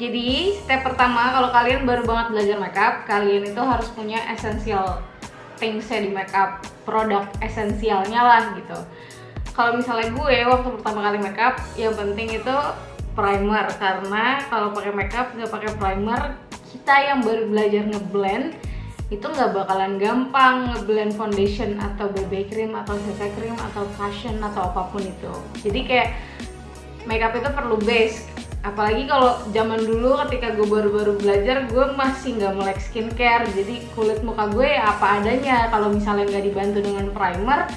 Jadi step pertama kalau kalian baru banget belajar makeup, kalian itu harus punya essential things-nya di makeup, produk esensialnya lah gitu. Kalau misalnya gue waktu pertama kali makeup, yang penting itu primer, karena kalau pakai makeup nggak pakai primer, kita yang baru belajar ngeblend itu nggak bakalan gampang ngeblend foundation atau BB cream atau CC cream atau cushion atau apapun itu. Jadi kayak makeup itu perlu base. Apalagi kalau zaman dulu ketika gue baru-baru belajar, gue masih nggak melek skincare, jadi kulit muka gue ya apa adanya. Kalau misalnya nggak dibantu dengan primer,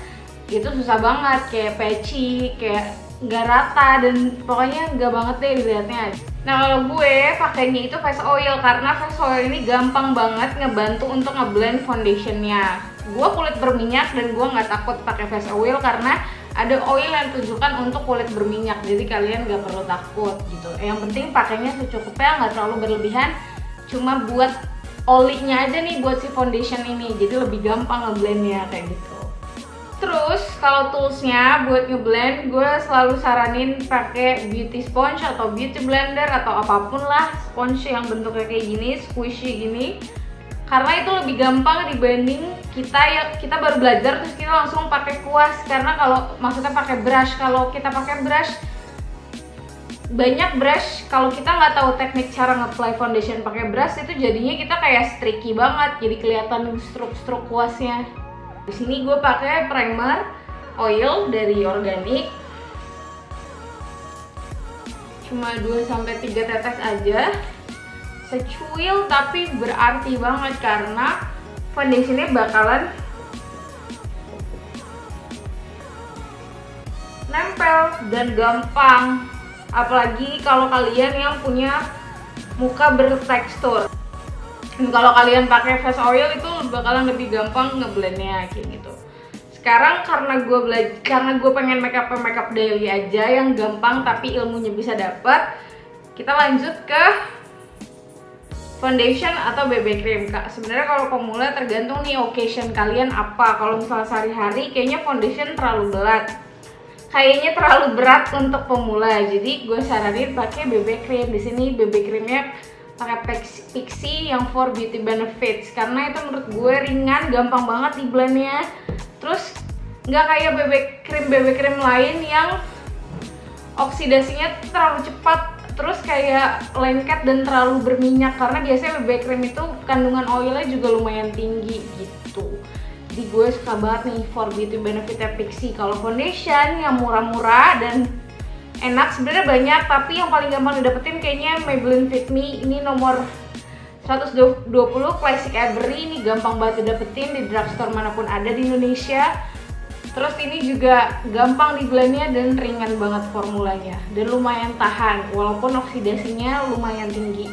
itu susah banget, kayak patchy, kayak nggak rata, dan pokoknya nggak banget deh dilihatnya. Nah kalau gue pakainya itu face oil, karena face oil ini gampang banget ngebantu untuk ngeblend foundationnya. Gue kulit berminyak dan gue nggak takut pakai face oil karena ada oil yang tujukan untuk kulit berminyak, jadi kalian nggak perlu takut gitu. Yang penting pakainya secukupnya, nggak terlalu berlebihan, cuma buat olinya aja nih buat si foundation ini, jadi lebih gampang ngeblendnya kayak gitu. Terus kalau toolsnya buat ngeblend, gue selalu saranin pakai beauty sponge atau beauty blender atau apapun lah, sponge yang bentuknya kayak gini, squishy gini. Karena itu lebih gampang dibanding kita baru belajar terus kita langsung pakai kuas. Karena kalau maksudnya pakai brush, kalau kita pakai brush, banyak brush, kalau kita nggak tahu teknik cara nge-apply foundation pakai brush, itu jadinya kita kayak streaky banget, jadi kelihatan struk-struk kuasnya. Di sini gue pakai primer oil dari Organic, cuma 2-3 tetes aja. Secuil tapi berarti banget karena foundationnya bakalan nempel dan gampang, apalagi kalau kalian yang punya muka bertekstur. Dan kalau kalian pakai face oil itu bakalan lebih gampang ngeblendnya kayak gitu. Sekarang karena gue pengen makeup daily aja yang gampang tapi ilmunya bisa dapet, kita lanjut ke foundation atau BB cream. Kak, sebenarnya kalau pemula tergantung nih occasion kalian apa. Kalau misalnya sehari-hari kayaknya foundation terlalu berat untuk pemula. Jadi gue saranin pakai BB cream. Di sini BB creamnya pakai Pixi yang for beauty benefits, karena itu menurut gue ringan, gampang banget di blendnya. Terus nggak kayak BB cream lain yang oksidasinya terlalu cepat, terus kayak lengket dan terlalu berminyak, karena biasanya BB cream itu kandungan oilnya juga lumayan tinggi gitu. Jadi gue suka banget nih for beauty benefitnya Pixi. Kalau foundation yang murah-murah dan enak sebenarnya banyak, tapi yang paling gampang didapetin kayaknya Maybelline Fit Me. Ini nomor 120 Classic Ivory, ini gampang banget didapetin di drugstore manapun ada di Indonesia. Terus ini juga gampang di blendnya dan ringan banget formulanya, dan lumayan tahan walaupun oksidasinya lumayan tinggi.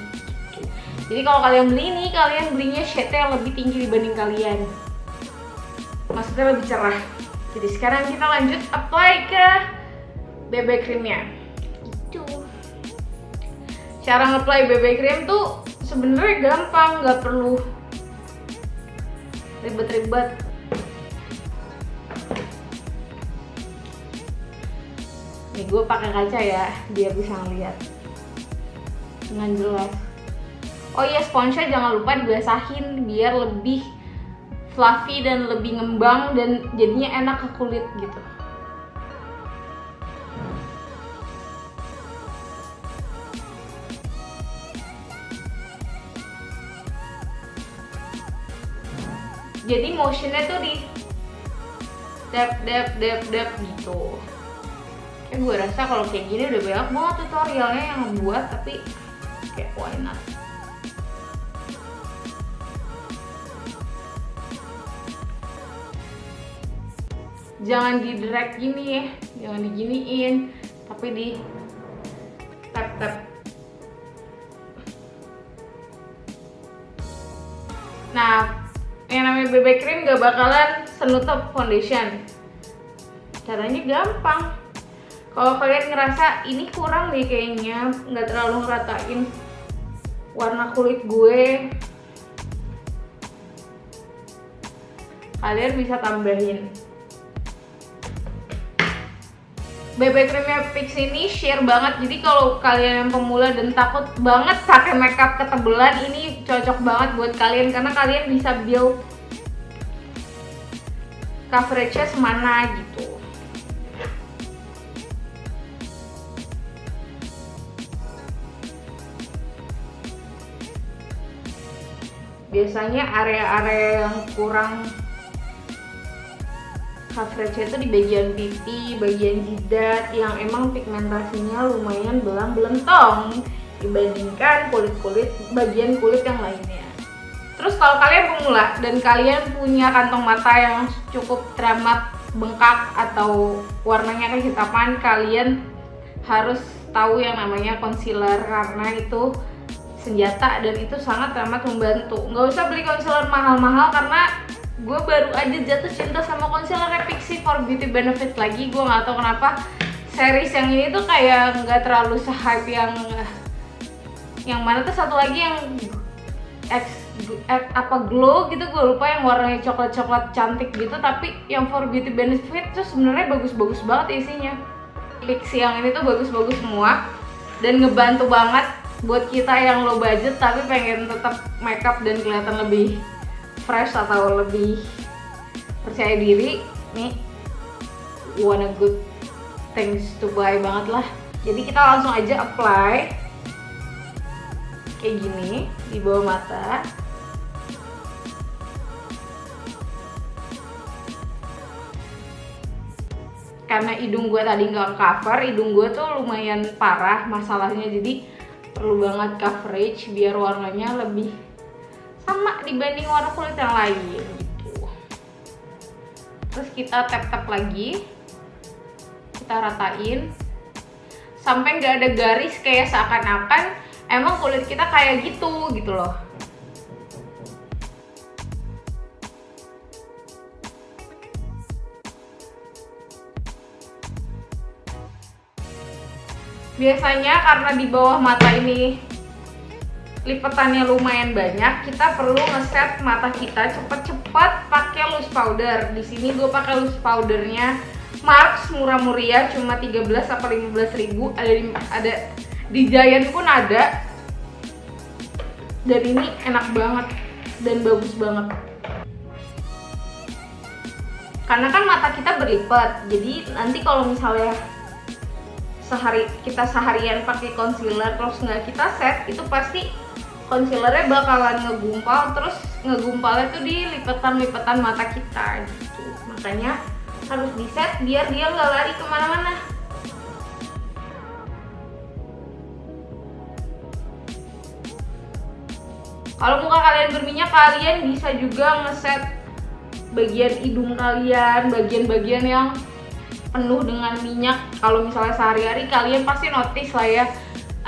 Jadi kalau kalian beli ini, kalian belinya shade-nya lebih tinggi dibanding kalian, maksudnya lebih cerah. Jadi sekarang kita lanjut apply ke BB creamnya. Itu cara nge-apply BB cream tuh sebenarnya gampang, nggak perlu ribet-ribet. Nih gue pakai kaca ya, biar bisa ngeliat dengan jelas. Oh iya, sponsnya jangan lupa dibasahin biar lebih fluffy dan lebih ngembang dan jadinya enak ke kulit gitu. Jadi motionnya tuh di dap gitu. Gue rasa kalau kayak gini udah banyak banget tutorialnya yang ngebuat, tapi kayak why not. Jangan di drag gini ya, jangan diginiin, tapi di tap. Nah, yang namanya BB cream gak bakalan senutup foundation. Caranya gampang. Kalau kalian ngerasa ini kurang nih kayaknya, nggak terlalu ngeratain warna kulit gue, kalian bisa tambahin. BB creamnya Fix ini sheer banget, jadi kalau kalian yang pemula dan takut banget pakai makeup ketebelan, ini cocok banget buat kalian karena kalian bisa build coveragenya semana gitu. Biasanya area-area yang kurang coverage itu di bagian pipi, bagian jidat yang emang pigmentasinya lumayan belang-belentong dibandingkan bagian kulit yang lainnya. Terus kalau kalian pemula dan kalian punya kantong mata yang cukup teramat bengkak atau warnanya kehitaman, kalian harus tahu yang namanya concealer karena itu senjata dan itu sangat teramat membantu. Nggak usah beli concealer mahal-mahal karena gue baru aja jatuh cinta sama concealer Pixi for Beauty Benefit lagi. Gue nggak tahu kenapa series yang ini tuh kayak nggak terlalu se-hype yang mana tuh satu lagi yang glow gitu, gue lupa, yang warnanya coklat cantik gitu, tapi yang for Beauty Benefit tuh sebenarnya bagus-bagus banget isinya. Pixi yang ini tuh bagus-bagus semua dan ngebantu banget buat kita yang low budget tapi pengen tetap makeup dan kelihatan lebih fresh atau lebih percaya diri. Nih, one a good things to buy banget lah. Jadi kita langsung aja apply kayak gini di bawah mata. Karena hidung gue tadi nggak cover, hidung gue tuh lumayan parah masalahnya, jadi perlu banget coverage biar warnanya lebih sama dibanding warna kulit yang lain gitu. Terus kita tap-tap lagi, kita ratain sampai nggak ada garis kayak seakan-akan emang kulit kita kayak gitu loh. Biasanya karena di bawah mata ini lipetannya lumayan banyak, kita perlu ngeset mata kita cepet-cepet pakai loose powder. Di sini gue pakai loose powdernya Marks Murah Meriah, cuma 13 atau 15 ribu, ada di Giant pun ada. Dan ini enak banget dan bagus banget. Karena kan mata kita berlipat, jadi nanti kalau misalnya kita seharian pakai concealer terus nggak kita set, itu pasti concealernya bakalan ngegumpal, terus ngegumpalnya tuh di lipetan-lipetan mata kita gitu. Makanya harus di set biar dia nggak lari kemana-mana. Kalau muka kalian berminyak, kalian bisa juga ngeset bagian hidung kalian, bagian-bagian yang penuh dengan minyak. Kalau misalnya sehari-hari kalian pasti notice lah ya,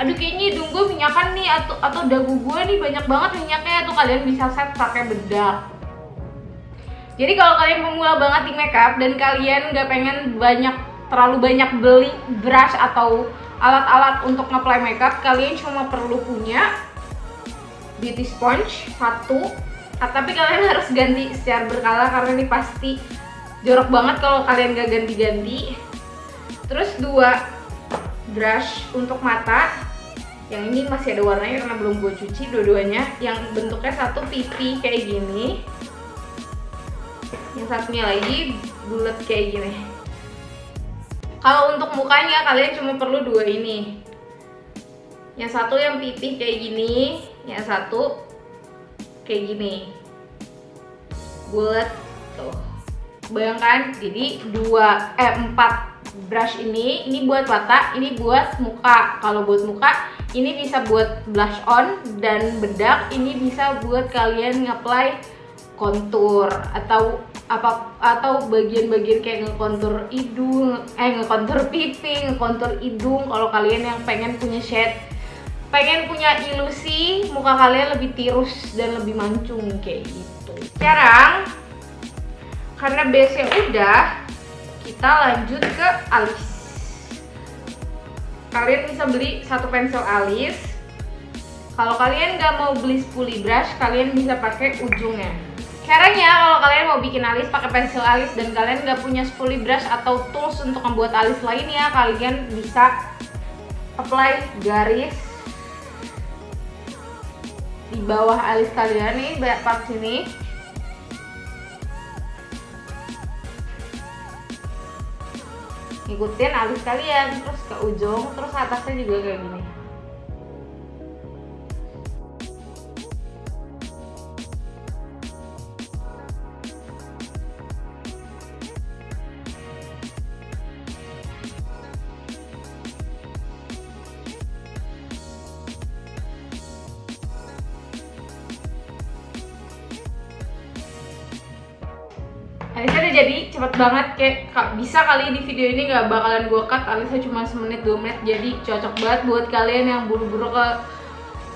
aduh kayaknya hidung gue minyakan nih, atau dagu gue nih banyak banget minyaknya, tuh kalian bisa set pakai bedak. Jadi kalau kalian pemula banget di makeup dan kalian nggak pengen terlalu banyak beli brush atau alat-alat untuk nge-apply makeup, kalian cuma perlu punya beauty sponge satu, tapi kalian harus ganti secara berkala karena ini pasti jorok banget kalau kalian gak ganti-ganti. Terus 2 brush untuk mata, yang ini masih ada warnanya karena belum gue cuci dua-duanya, yang bentuknya satu pipi kayak gini, yang satunya lagi bulat kayak gini. Kalau untuk mukanya kalian cuma perlu 2 ini, yang satu yang pipih kayak gini, yang satu kayak gini, bulat tuh. Bayangkan, jadi 4 brush ini buat mata, ini buat muka. Kalau buat muka, ini bisa buat blush on, dan bedak ini bisa buat kalian nge-apply kontur atau bagian-bagian kayak ngekontur hidung, ngekontur pipi, ngekontur hidung. Kalau kalian yang pengen punya shade, pengen punya ilusi muka kalian lebih tirus dan lebih mancung kayak gitu. Sekarang karena base-nya udah, kita lanjut ke alis. Kalian bisa beli 1 pensil alis. Kalau kalian nggak mau beli spoolie brush, kalian bisa pakai ujungnya. Caranya kalau kalau kalian mau bikin alis pakai pensil alis dan kalian nggak punya spoolie brush atau tools untuk membuat alis lainnya, kalian bisa apply garis di bawah alis kalian nih, part sini. Ikutin alis kalian terus ke ujung, terus atasnya juga kayak gini. Alisnya udah jadi, cepet banget, kayak bisa kali di video ini nggak bakalan gue cut, alisnya cuma semenit 2 menit, jadi cocok banget buat kalian yang buru-buru ke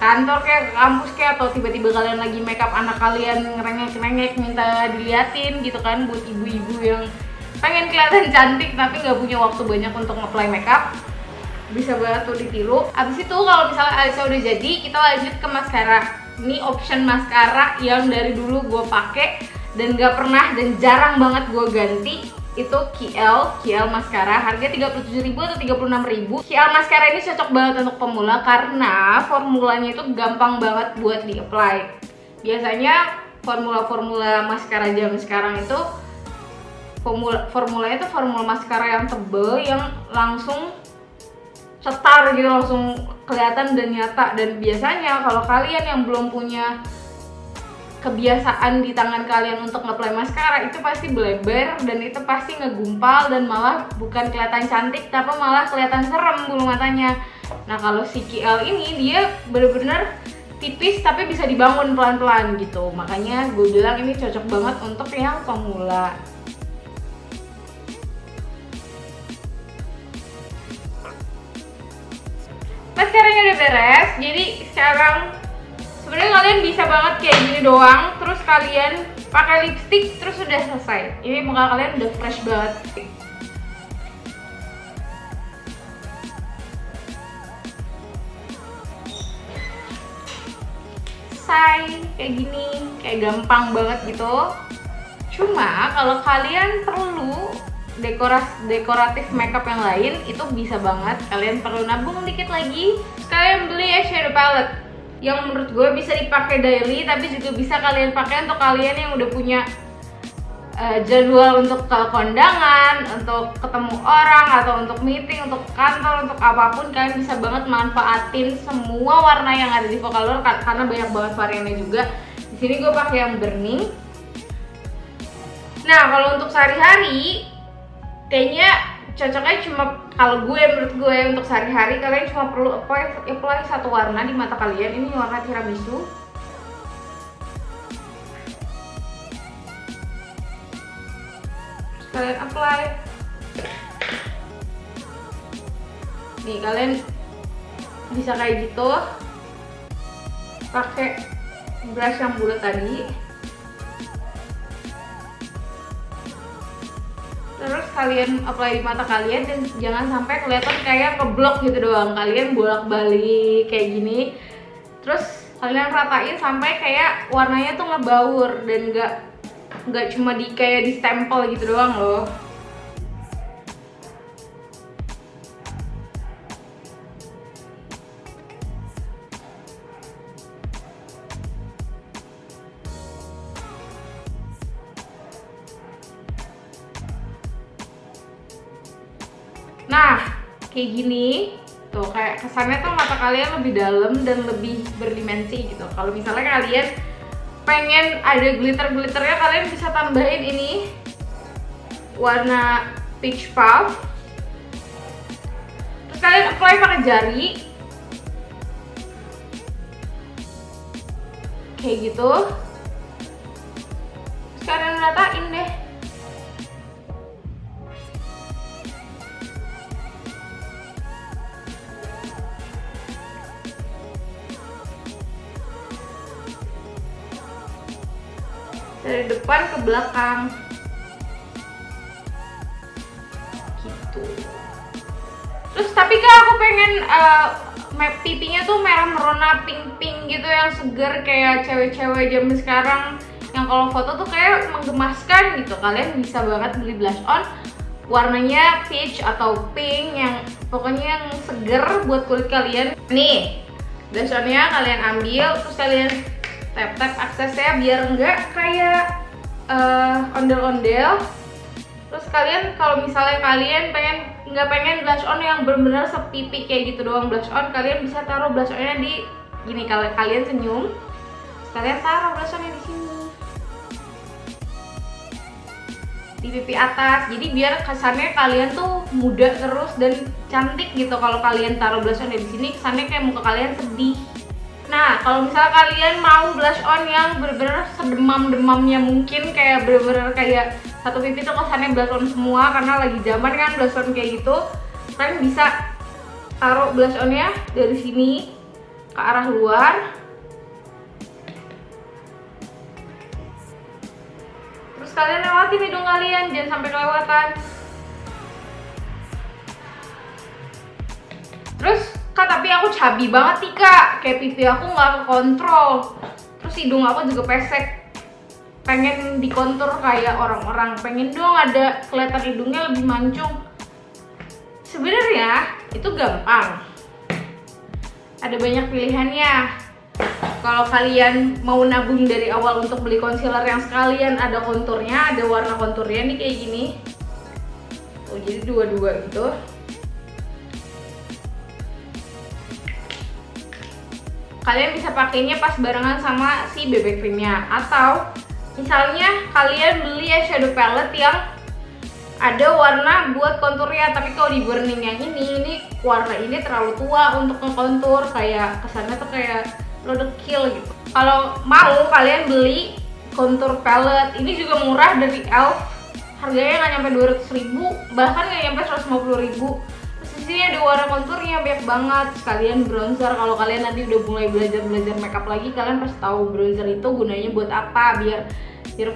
kantor kayak ke kampus kayak, atau tiba-tiba kalian lagi makeup anak kalian ngerengek-ngerengek minta diliatin gitu kan, buat ibu-ibu yang pengen kelihatan cantik tapi nggak punya waktu banyak untuk nge-apply makeup, bisa banget tuh ditiru. Abis itu kalau misalnya alisnya udah jadi, kita lanjut ke maskara. Ini option maskara yang dari dulu gue pakai dan gak pernah dan jarang banget gue ganti, itu KL maskara, harga 37.000 atau 36.000. KL maskara ini cocok banget untuk pemula karena formulanya itu gampang banget buat di-apply. Biasanya formula maskara zaman sekarang itu formulanya itu formula maskara yang tebel, yang langsung cetar gitu, langsung kelihatan dan nyata. Dan biasanya kalau kalian yang belum punya kebiasaan di tangan kalian untuk nge-apply maskara, itu pasti bleber dan itu pasti ngegumpal dan malah bukan kelihatan cantik tapi malah kelihatan serem bulu matanya. Nah kalau si KL ini dia bener-bener tipis tapi bisa dibangun pelan-pelan gitu, makanya gue bilang ini cocok banget untuk yang pemula. Maskaranya udah beres, jadi sekarang sebenarnya kalian bisa banget kayak gini doang, terus kalian pakai lipstick, terus udah selesai. Ini muka kalian udah fresh banget. Selesai kayak gini, kayak gampang banget gitu. Cuma kalau kalian perlu dekoratif makeup yang lain, itu bisa banget. Kalian perlu nabung dikit lagi, kalian beli eyeshadow palette yang menurut gue bisa dipakai daily, tapi juga bisa kalian pakai untuk kalian yang udah punya jadwal untuk ke kondangan, untuk ketemu orang, atau untuk meeting, untuk kantor, untuk apapun. Kalian bisa banget manfaatin semua warna yang ada di Vocaloid karena banyak banget variannya juga. Di sini gue pakai yang burning. Nah kalau untuk sehari-hari kayaknya cocoknya cuma, kalau menurut gue untuk sehari-hari kalian cuma perlu apply satu warna di mata kalian. Ini warna tiramisu. Terus kalian apply. Nih kalian bisa kayak gitu, pakai brush yang bulat tadi. Terus kalian apply di mata kalian dan jangan sampai kelihatan kayak keblok gitu doang. Kalian bolak-balik kayak gini. Terus kalian ratain sampai kayak warnanya tuh ngebaur dan nggak cuma kayak di stempel gitu doang loh. Nah, kayak gini tuh, kayak kesannya tuh mata kalian lebih dalam dan lebih berdimensi gitu. Kalau misalnya kalian pengen ada glitter-glitternya, kalian bisa tambahin ini warna peach puff. Terus kalian apply pakai jari kayak gitu. Terus kalian ratain deh. Dari depan ke belakang gitu. Terus tapi kan aku pengen pipinya tuh merah merona pink-pink gitu yang seger kayak cewek-cewek zaman sekarang. yang kalau foto tuh kayak menggemaskan gitu. Kalian bisa banget beli blush on warnanya peach atau pink yang pokoknya yang seger buat kulit kalian. Nih blush onnya kalian ambil, terus kalian tap-tap aksesnya biar enggak kayak ondel-ondel. Terus kalian kalau misalnya kalian nggak pengen blush on yang benar-benar sepipi kayak gitu doang blush on, kalian bisa taruh blush onnya di gini. Kalau kalian senyum, kalian taruh blush onnya di sini di pipi atas. Jadi biar kesannya kalian tuh muda terus dan cantik gitu. Kalau kalian taruh blush onnya di sini, kesannya kayak muka kalian sedih. Nah, kalau misalnya kalian mau blush on yang bener-bener sedemam-demamnya mungkin, kayak bener-bener kayak satu pipi tuh kesannya blush on semua karena lagi zaman kan blush on kayak gitu, kalian bisa taruh blush onnya dari sini ke arah luar. Terus kalian lewatin hidung kalian, jangan sampai kelewatan. Terus Kak, tapi aku cabi banget nih Kak, kayak pipi aku nggak kekontrol, terus hidung aku juga pesek. Pengen dikontur kayak orang-orang, pengen dong ada kelihatan hidungnya lebih mancung. Sebenarnya itu gampang, ada banyak pilihannya. Kalau kalian mau nabung dari awal untuk beli concealer yang sekalian ada konturnya, ada warna konturnya nih kayak gini. Oh, jadi dua-dua gitu. Kalian bisa pakainya pas barengan sama si BB creamnya, atau misalnya kalian beli eyeshadow palette yang ada warna buat konturnya, tapi kalau di burning yang ini warna ini terlalu tua untuk ngekontur, kayak kesannya tuh kayak produk kill gitu. Kalau mau kalian beli contour palette, ini juga murah dari e.l.f. Harganya nggak nyampe 200.000, bahkan nggak nyampe 150.000. Di sini ada warna konturnya banyak banget. Sekalian bronzer, kalau kalian nanti udah mulai belajar makeup lagi, kalian pasti tahu bronzer itu gunanya buat apa, biar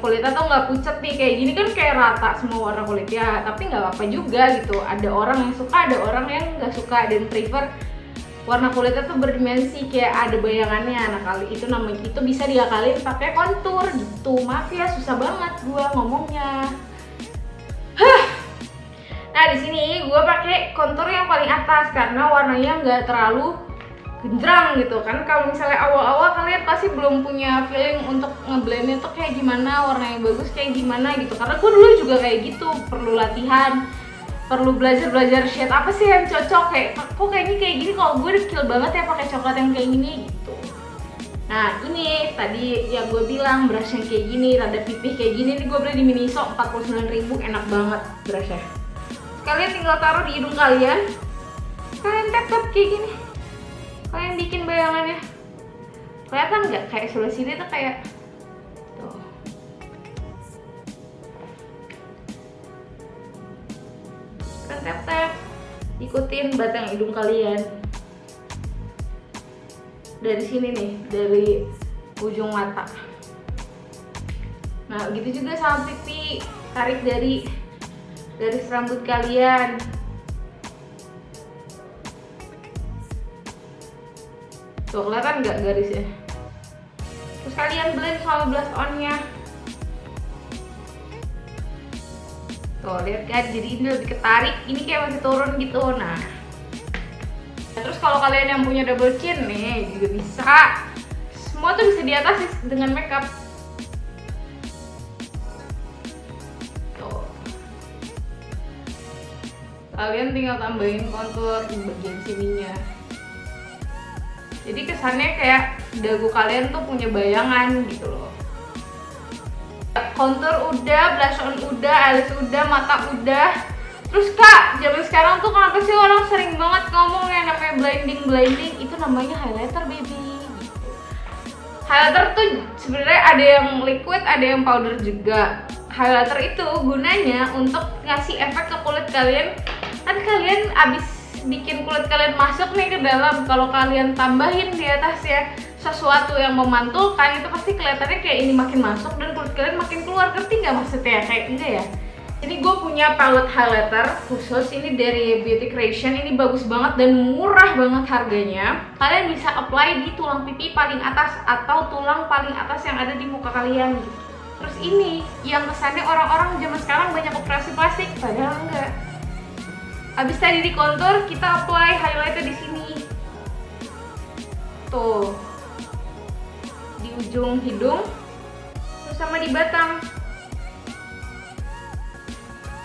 kulitnya tuh nggak pucet nih kayak gini kan, kayak rata semua warna kulitnya. Tapi nggak apa-apa juga gitu, ada orang yang suka, ada orang yang nggak suka dan prefer warna kulitnya tuh berdimensi, kayak ada bayangannya. Nah kali itu namanya, itu bisa diakalin pakai kontur gitu. Maaf ya, susah banget gua ngomongnya. Nah di sini gue pakai kontur yang paling atas karena warnanya nggak terlalu genjreng gitu kan. Kalau misalnya awal-awal kalian pasti belum punya feeling untuk ngeblendnya tuh kayak gimana, warnanya bagus kayak gimana gitu. Karena gue dulu juga kayak gitu, perlu latihan, perlu belajar shade apa sih yang cocok, kayak kok kayaknya kayak gini, kalau gue dekil banget ya pakai coklat yang kayak gini gitu. Nah ini tadi yang gue bilang brush yang kayak gini, rada pipih kayak gini, ini gue beli di Miniso 49.000, enak banget brushnya. Kalian tinggal taruh di hidung kalian, kalian tap-tap kayak gini, kalian bikin bayangannya. Kelihatan nggak kayak sebelah sini tuh kayak tuh. Kalian tap-tap, ikutin batang hidung kalian dari sini nih, dari ujung mata. Nah gitu juga sama pipi, tarik dari garis rambut kalian. Tuh kelihatan nggak garisnya? Terus kalian blend sama blush on-nya. Tuh lihat kan, jadi ini lebih ketarik, ini kayak masih turun gitu. Nah terus kalau kalian yang punya double chin nih juga bisa. Semua tuh bisa diatasi dengan makeup. Kalian tinggal tambahin kontur di bagian sininya. Jadi kesannya kayak dagu kalian tuh punya bayangan gitu loh. Kontur udah, blush on udah, alis udah, mata udah. Terus Kak, zaman sekarang tuh kenapa sih orang sering banget ngomong yang namanya blending? Itu namanya highlighter baby. Highlighter tuh sebenarnya ada yang liquid, ada yang powder juga. Highlighter itu gunanya untuk ngasih efek ke kulit kalian. Kan kalian abis bikin kulit kalian masuk nih ke dalam, kalau kalian tambahin di atasnya sesuatu yang memantulkan, itu pasti kelihatannya kayak ini makin masuk dan kulit kalian makin keluar. Ngerti nggak maksudnya? Kayak enggak ya? Ini gue punya palette highlighter khusus, ini dari Beauty Creation. Ini bagus banget dan murah banget harganya. Kalian bisa apply di tulang pipi paling atas atau tulang paling atas yang ada di muka kalian gitu. Terus ini yang kesannya orang-orang zaman sekarang banyak operasi plastik, padahal enggak. Abis tadi di kontur, kita apply highlighter di sini. Tuh, di ujung hidung, terus sama di batang.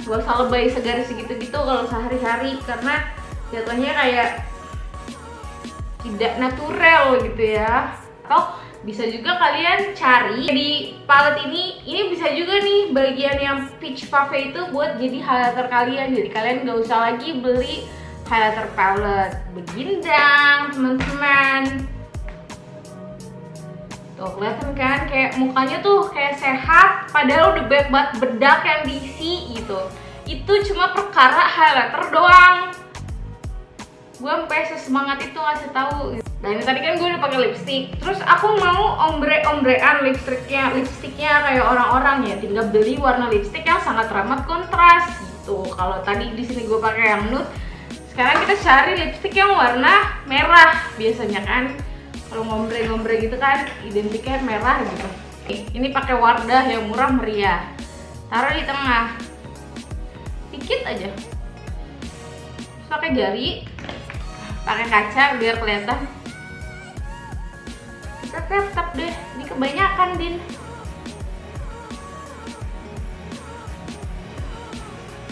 Gak usah lebay segaris segitu-gitu kalau sehari-hari, karena jatuhnya kayak tidak natural gitu ya. Atau bisa juga kalian cari di palette ini bisa juga nih bagian yang peach parfait itu buat jadi highlighter kalian. Jadi kalian gak usah lagi beli highlighter palette begindang, teman-teman. Tuh kelihatan kan, kayak mukanya tuh kayak sehat, padahal udah banyak banget bedak yang diisi gitu. Itu cuma perkara highlighter doang. Gue sampai sesemangat itu ngasih tahu. Nah ini tadi kan gue udah pakai lipstick, terus aku mau ombrean lipsticknya kayak orang-orang ya, tinggal beli warna lipstick yang sangat ramah kontras gitu. Kalau tadi di sini gue pakai yang nude, sekarang kita cari lipstick yang warna merah. Biasanya kan kalau ngombre gitu kan identiknya merah gitu. Ini pakai Wardah yang murah meriah. Taruh di tengah, dikit aja. Terus pakai jari, pakai kaca biar kelihatan. Kita tetap deh, ini kebanyakan Din.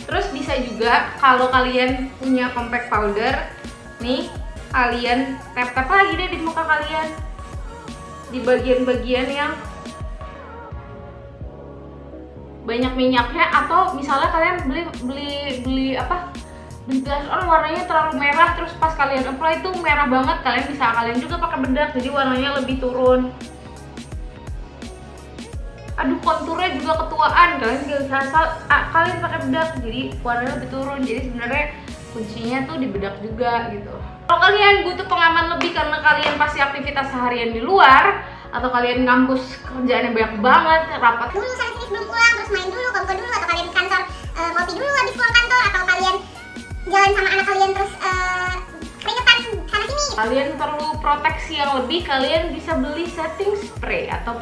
Terus bisa juga kalau kalian punya compact powder, nih kalian tap-tap lagi deh di muka kalian, di bagian-bagian yang banyak minyaknya, atau misalnya kalian beli blush on warnanya terlalu merah, terus pas kalian apply itu merah banget, kalian juga pakai bedak jadi warnanya lebih turun. Aduh, konturnya juga ketuaan, kalian gak usah asal kalian pakai bedak jadi warnanya lebih turun. Jadi sebenarnya kuncinya tuh di bedak juga gitu. Kalau kalian butuh pengaman lebih karena kalian pasti aktivitas seharian di luar, atau kalian ngampus kerjaannya banyak banget, rapat dulu sana sini sebelum pulang, terus main dulu, ke dulu, atau kalian di kantor ngopi dulu habis pulang kantor, atau kalian jalan sama anak kalian terus keringetan sana sini. Kalian perlu proteksi yang lebih, kalian bisa beli setting spray atau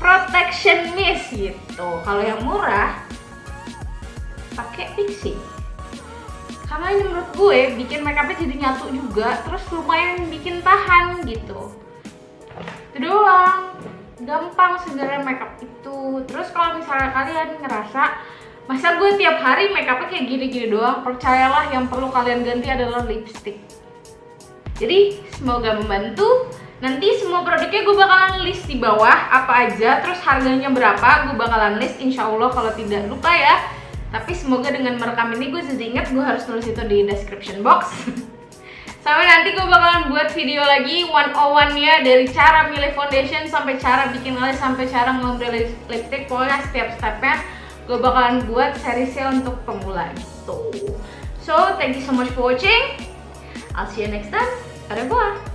protection mist gitu. Kalau yang murah pakai fixing. Karena ini menurut gue bikin makeupnya jadi nyatu juga, terus lumayan bikin tahan gitu. Itu doang, gampang sebenarnya makeup itu. Terus kalau misalnya kalian ngerasa masa gue tiap hari makeupnya kayak gini-gini doang, percayalah yang perlu kalian ganti adalah lipstick. Jadi semoga membantu. Nanti semua produknya gue bakalan list di bawah apa aja, terus harganya berapa gue bakalan list insya Allah kalau tidak lupa ya. Tapi semoga dengan merekam ini gue jadi inget gue harus tulis itu di description box. Sampai nanti gue bakalan buat video lagi 101-nya, dari cara milih foundation sampai cara bikin alis sampai cara ngombre lipstick. Pokoknya setiap stepnya gue bakalan buat seriesnya untuk pemula gitu. So thank you so much for watching. I'll see you next time. Au revoir.